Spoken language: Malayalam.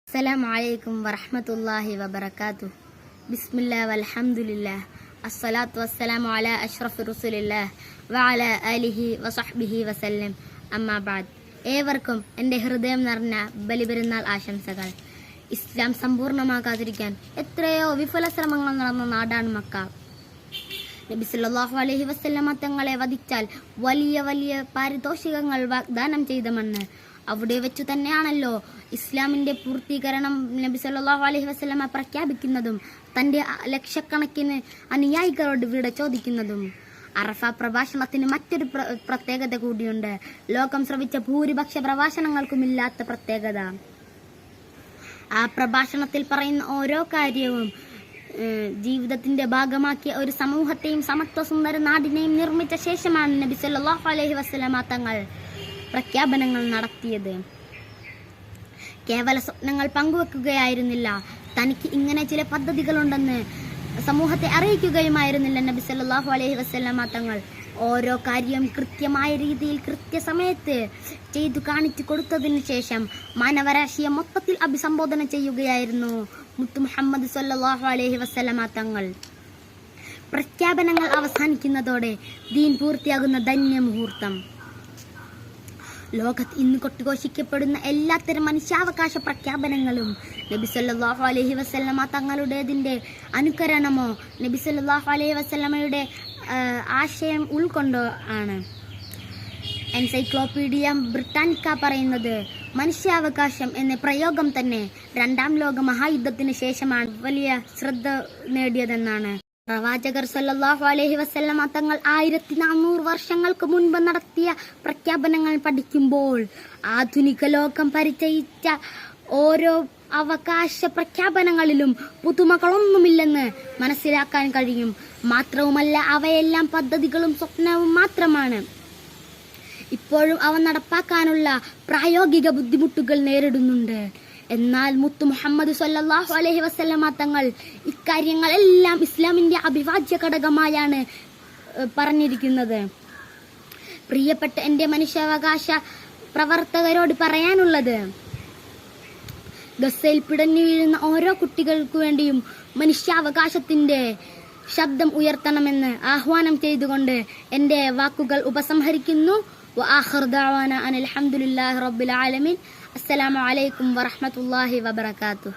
അസ്സലാമു അലൈക്കും വറഹ്മത്തുള്ളാഹി വബറകാതുഹു. ബിസ്മില്ലാ വൽഹംദുലില്ലാഹ് അസ്സലാത്തു വസ്സലാമു അലാ അഷ്റഫി റസൂലില്ലാഹ് വഅലാ ആലിഹി വസഹ്ബിഹി വസല്ലം. അമ്മാ ബഅദ്. ഏവർക്കും എൻ്റെ ഹൃദയം നിറഞ്ഞ ബലിപെരുന്നാൾ ആശംസകൾ. ഇസ്ലാം സമ്പൂർണ്ണമാകാതിരിക്കാൻ എത്രയോ വിഫല ശ്രമങ്ങൾ നടന്ന നാടാണ് മക്ക. നബി സല്ലല്ലാഹു അലൈഹി വസല്ലമ തങ്ങളെ വധിച്ചാൽ വലിയ വലിയ പാരിതോഷികങ്ങൾ വാഗ്ദാനം ചെയ്ത മണ്ണ്. അവിടെ വെച്ചു തന്നെയാണല്ലോ ഇസ്ലാമിന്റെ പൂർത്തീകരണം നബി സല്ലല്ലാഹു അലൈഹി വസല്ലമ പ്രഖ്യാപിക്കുന്നതും തന്റെ ലക്ഷക്കണക്കിന് അനുയായികളോട് വിട ചോദിക്കുന്നതും. അറഫ പ്രഭാഷണത്തിന് മറ്റൊരു പ്രത്യേകത കൂടിയുണ്ട്. ലോകം ശ്രവിച്ച ഭൂരിപക്ഷ പ്രഭാഷണങ്ങൾക്കുമില്ലാത്ത പ്രത്യേകത. ആ പ്രഭാഷണത്തിൽ പറയുന്ന ഓരോ കാര്യവും ജീവിതത്തിന്റെ ഭാഗമാക്കിയ ഒരു സമൂഹത്തെയും സമത്വ സുന്ദര നാടിനെയും നിർമ്മിച്ച ശേഷമാണ് നബി സല്ലല്ലാഹു അലൈഹി വസല്ലമ തങ്ങൾ പ്രഖ്യാപനങ്ങൾ നടത്തിയത്. കേവല സ്വപ്നങ്ങൾ പങ്കുവെക്കുകയായിരുന്നില്ല, തനിക്ക് ഇങ്ങനെ ചില പദ്ധതികളുണ്ടെന്ന് സമൂഹത്തെ അറിയിക്കുകയുമായിരുന്നില്ല നബി സല്ലല്ലാഹു അലൈഹി വസല്ലമ തങ്ങൾ. ഓരോ കാര്യം കൃത്യമായ രീതിയിൽ കൃത്യസമയത്ത് ചെയ്തു കാണിച്ചു കൊടുത്തതിന് ശേഷം മാനവരാശിയെ മൊത്തത്തിൽ അഭിസംബോധന ചെയ്യുകയായിരുന്നു മുത്തു മുഹമ്മദ് സല്ലല്ലാഹു അലൈഹി വസല്ലമ തങ്ങൾ. പ്രഖ്യാപനങ്ങൾ അവസാനിക്കുന്നതോടെ ദീൻ പൂർത്തിയാകുന്ന ധന്യ മുഹൂർത്തം. ലോകത്ത് ഇന്ന് കൊട്ടിഘോഷിക്കപ്പെടുന്ന എല്ലാത്തരം മനുഷ്യാവകാശ പ്രഖ്യാപനങ്ങളും നബി സല്ലല്ലാഹു അലൈഹി വസല്ലമ തങ്ങളുടേതിൻ്റെ അനുകരണമോ നബി സല്ലല്ലാഹു അലൈഹി വസല്ലമയുടെ ആശയം ഉൾക്കൊണ്ടോ ആണ്. എൻസൈക്ലോപീഡിയ ബ്രിട്ടാനിക്ക പറയുന്നത് മനുഷ്യാവകാശം എന്ന പ്രയോഗം തന്നെ രണ്ടാം ലോക മഹായുദ്ധത്തിന് ശേഷമാണ് വലിയ ശ്രദ്ധ നേടിയതെന്നാണ്. പ്രവാചകർ സല്ലല്ലാഹു അലൈഹി വസല്ലമ തങ്ങൾ 1400 വർഷങ്ങൾക്ക് മുൻപ് നടത്തിയ പ്രഖ്യാപനങ്ങൾ പഠിക്കുമ്പോൾ ആധുനിക ലോകം പരിചയിച്ച ഓരോ അവകാശ പ്രഖ്യാപനങ്ങളിലും പുതുമകളൊന്നുമില്ലെന്ന് മനസ്സിലാക്കാൻ കഴിയും. മാത്രവുമല്ല, അവയെല്ലാം പദ്ധതികളും സ്വപ്നവും മാത്രമാണ്. ഇപ്പോഴും അവ നടപ്പാക്കാനുള്ള പ്രായോഗിക ബുദ്ധിമുട്ടുകൾ നേരിടുന്നുണ്ട്. എന്നാൽ മുത്തു മുഹമ്മദ് സല്ലല്ലാഹു അലൈഹി വസല്ലമ തങ്ങൾ ഇക്കാര്യങ്ങളെല്ലാം ഇസ്ലാമിന്റെ അവിഭാജ്യ ഘടകമായാണ് പറഞ്ഞിരിക്കുന്നത്. പ്രിയപ്പെട്ട എൻ്റെ മനുഷ്യാവകാശ പ്രവർത്തകരോട് പറയാനുള്ളത്, ഗസയിൽ പിടഞ്ഞു വീഴുന്ന ഓരോ കുട്ടികൾക്കു വേണ്ടിയും മനുഷ്യാവകാശത്തിന്റെ ശബ്ദം ഉയർത്തണമെന്ന് ആഹ്വാനം ചെയ്തുകൊണ്ട് എൻ്റെ വാക്കുകൾ ഉപസംഹരിക്കുന്നു. വആഖിറു ദഅവാന അനിൽ ഹംദുലില്ലാഹി റബ്ബിൽ ആലമീൻ. അസ്സലാമു അലൈക്കും വറഹ്മത്തുള്ളാഹി വബറകാതുഹു.